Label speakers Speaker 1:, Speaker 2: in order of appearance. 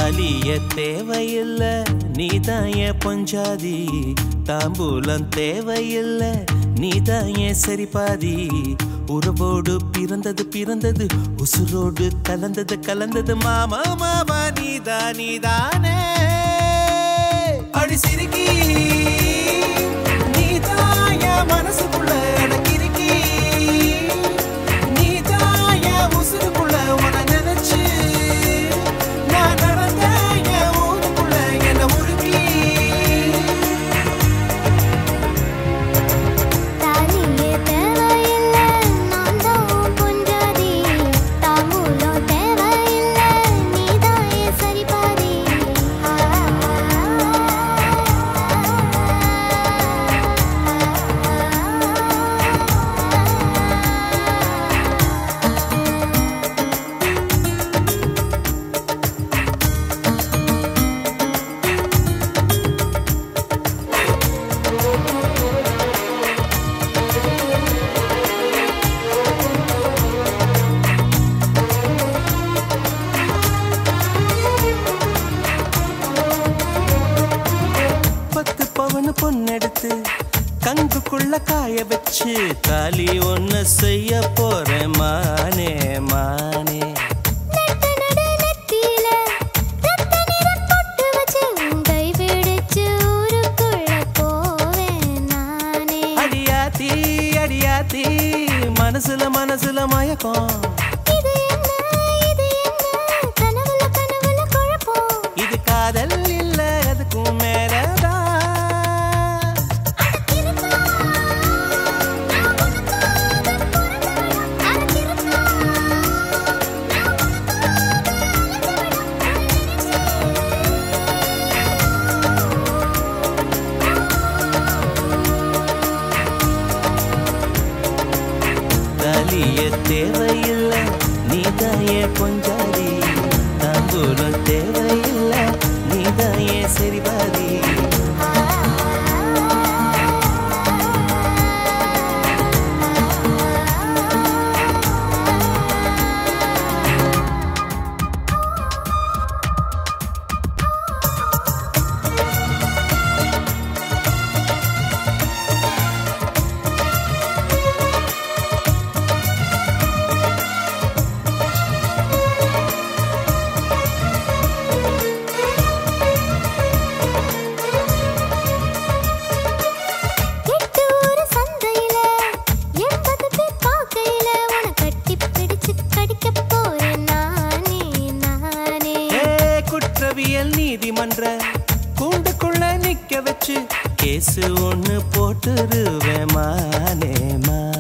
Speaker 1: தாலிய தேவையில்ல நீதான் என் பொஞ்சாதி தாம்பூலம் தேவையில்ல நீதான் என் சரிபாதி உறவோடு பிறந்தது பிறந்தது உசுரோடு கலந்தது கலந்தது மாமா மாமா நீதானே அடி சிரிக்கி நீதான் என் மனசுக்குள்ள எனக்கு இருக்கி நீதான் என் உசுருக்குள்ள உன நினைச்சு பொன்னெடுத்து கங்குக்குள்ள காய வச்சு தாலி ஒன்னு செய்ய போறேன் மானே மானே அடியாத்தி அடியாத்தி மனசுல மயக்கம் இது காதல் இல்ல அதுக்கும் மேலதான் தேவையில்ல நீதாயே பொஞ்சாதி தாம்பூலம் தேவையில்ல நீதாயே சரிபாதி நீதிமன்ற கூண்டுக்குள்ள நிக்க வச்சு கேசு ஒண்ணு போட்டுருவேன் மானே மா